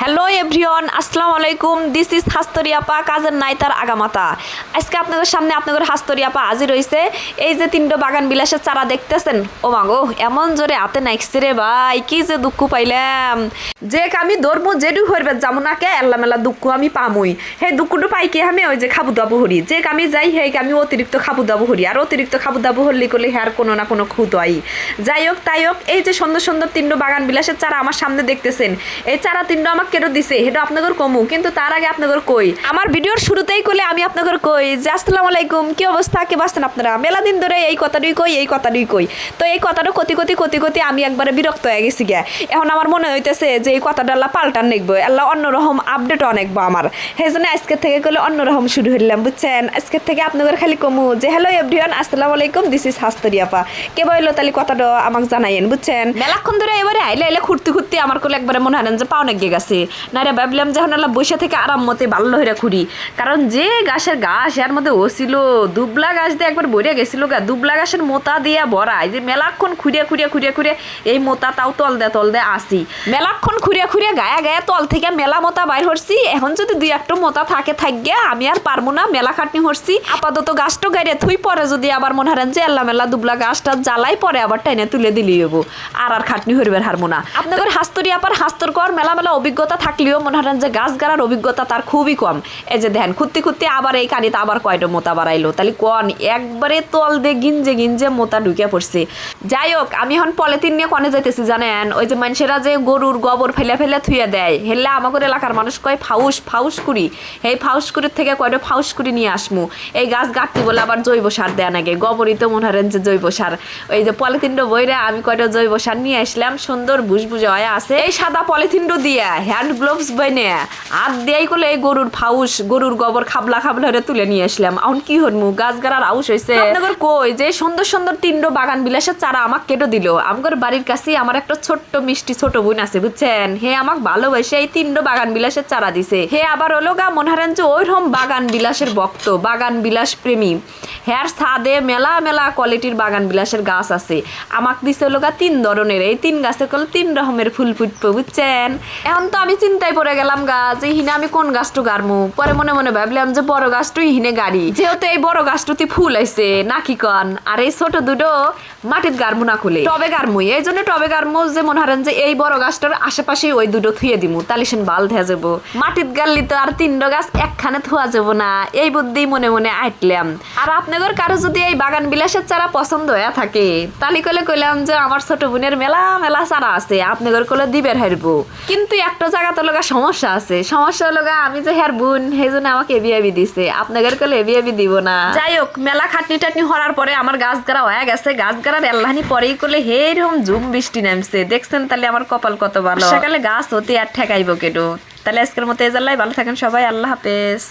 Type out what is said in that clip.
Hello everyone, আসসালামু আলাইকুম। This is হাস্তরি আপা, কাজের নাই তার আগামাতা। আজকে আপনাদের সামনে আপনাদের হাস্তরি আপা হাজির হয়েছে। এই যে তিনটো বাগান বিলাসের চারা দেখতেছেন, ও মাগো এমন জোরে হাতে নাইকছে রে ভাই, কি যে দুঃখ পাইলাম। যে আমি ধরবো যেটু হরবে যাবো না কে এল্লা মেলা দুঃখ আমি পামুই। সেই দুঃখটা পাই কি আমি ওই যে খাবু দাবু হরি, যে আমি যাই হে আমি অতিরিক্ত খাবু দাবু হরি, আর অতিরিক্ত খাবু দাবু হরলি করলে হ্যার কোনো না কোনো খুঁত হয়। যাই হোক তাই হোক, এই যে সুন্দর সুন্দর তিনটো বাগান বিলাসের চারা আমার সামনে দেখতেছেন, এই চারা তিনটো আমাকে কেটে দিছে, এটা আপনাদের কমু। কিন্তু তার আগে আপনাদের কই, আমার ভিডিওর শুরুতেই করলে আমি আপনাদের কই যে আসসালামু আলাইকুম, কি অবস্থা, কে বাঁচতেন আপনারা। মেলা দিন ধরে এই কথাটাই কই, এই কথাটাই কই। তো এই কথাটা কতি আমি একবারে বিরক্ত হয়ে গেছি গিয়া। এখন আমার মনে হইতেছে যে এই কথাটা আল্লাহ পাল্টান নেকবো, আল্লাহ অন্যরকম আপডেট অনেকবো আমার। সেই জন্য আজকের থেকে করলে অন্যরকম শুরু হইলাম, বুঝছেন। আজকের থেকে আপনাদের খালি কমু যে হ্যালো এভরিওয়ান, আসসালামু আলাইকুম, দিস ইজ হাস্তরি আপা। কে বললো তাহলে কথাটা আমাকে জানাইন, বুঝছেন। মেলাক্ষণ ধরে এবারে আইলে খুঁড়তে আমার কোলে একবারে মনে হয় যে পাও নাকি গেছে না রে। ভাবলাম যখন আল্লাহ বসে থেকে আরাম মতে ভালো হইরা খুঁড়ি, কারণ যে গাছের গাছ এর মধ্যে ওছিল দুবলা গাছ দিয়ে একবার বইরে গেছিল গা, দুবলা গাছের মোতা দিয়া ভরা। এই যে মেলাক্ষণ খুঁড়িয়া এই মোতা তাও তল দে আসি, মেলাক্ষণ খুঁড়িয়া গায়া তল থেকে মেলা মোতা বাইর হরছি। এখন যদি দুই একটা মোতা থাকিয়া আমি আর পারবো না, মেলা খাটনি হরছি। আপাতত গাছটা গাইরে থুই, পরে যদি আবার মনে হারেন যে আল্লাহ মেলা দুবলা গাছটা জ্বালাই, পরে আবার টাইনে তুলে দিলি হবো, আর খাটনি হরিবার হারবো না। আপনাদের হাস্তরি আপার হাস্তর কর মেলা অভিজ্ঞতা থাকলেও মনে হারেন যে গাছ গাড়ার অভিজ্ঞতা তার খুবই কম। এই যে দেখেন খুঁড়তে আবার এই কানিতে আবার কয়টা মোতা বাড়াইলো, তাহলে কন একবারে তল দে গিঞ্জে মোতা ঢুকিয়া পড়ছে। যাই হোক, আমি এখন পলিথিন নিয়ে কনে যাইতেছি জানেন, ওই যে মানুষেরা যে গরুর গোবর ফেলে থুয়ে দেয়, হেললে আমাদের এলাকার মানুষ কয় ফাউস কুড়ি, এই ফাউস কুড়ির থেকে কয়টা ফাউস কুড়ি নিয়ে আসমু। এই গাছ গাঁটতি বলে আবার জৈব সার দেয়া নাগে, গোবরই তো মনে হারেন যে জৈব সার। ওই যে পলিথিনটা বইরে আমি কয়টা জৈব সার নিয়ে আসলাম, সুন্দর বুঝবুঝে হয়ে আছে। এই সাদা পলিথিনটা দিয়া হ্যান্ড গ্লোভস বইনে হাত দিয়াই করলে এই গরুর গোবর খাবলা হরে তুলে নিয়ে আসলাম। এখন কি হরমু, গাছ গাড়ার আউশ হয়েছে। আপনাদের কই যে সুন্দর তিনটো বাগান বিলাসের চারা আমাকে কেটে দিল। আমার বাড়ির কাছে আমার একটা ছোট্ট মিষ্টি ছোট বোন আছে, বুঝছেন। হে আমাকে ভালোবাসে এই তিনটো বাগান বিলাসের চারা দিছে। হে আবার হলো গা মনে হারেন যে ওইরকম বাগান বিলাসের ভক্ত, বাগান বিলাস প্রেমী। হ্যার ছাদে মেলা কোয়ালিটির বাগান বিলাসের গাছ আছে। আমাকে দিছে হলো গা 3 ধরনের, এই 3 গাছের কল 3 রকমের ফুল ফুটবো, বুঝছেন। এখন তো আমি চিন্তায় পড়ে গেলাম গাছ হিনে আমি কোন গাছটু গাড়মু। পরে মনে ভাবলাম যে বড় গাছটুই হিনে গাড়ি, যেহেতু এই বড় গাছটুতে ফুল আইছে নাকি কন, আর এই ছোট দুটো মাটির গাড়মু না খুলে টবে গাড়মু। এই জন্য টবে গাড়মু যে মনে হারেন যে এই বড় গাছটার আশেপাশে ওই দুটো থুয়ে দিমু, তাহলে সেন বাল ধেয়া যাবো। মাটির গাড়লি তো আর 3টো গাছ একখানে থুয়া যাবো না, এই বুদ্ধি মনে আইটলাম। আর আপনাদের কারো যদি এই বাগান বিলাসের চারা পছন্দ হয়ে থাকে, তাহলে কইলাম যে আমার ছোট বোনের মেলা চারা আছে, আপনাদের কোলে দিবের হারবো। কিন্তু একটা জায়গাতে লগা সমস্যা আছে, সমস্যা হলো আমি যে হ্যার বোন, সেই জন্য আমাকে এবিআবি দিছে, আপনাদের কোলে এবিআবি দিব না। যাই হোক, মেলা খাটনি হওয়ার পরে আমার গাছ গাড়া হয়ে গেছে। গাছ গাড়ার এল্লাহানি পরেই করলে হেরকম ঝুম বৃষ্টি নামছে, দেখছেন। তাহলে আমার কপাল কত ভালো, সকালে গাছ হতে আর ঠেকাইবো কেটো। তাহলে আজকের মতো এজাল্লাই, ভালো থাকেন সবাই, আল্লাহ হাফেজ।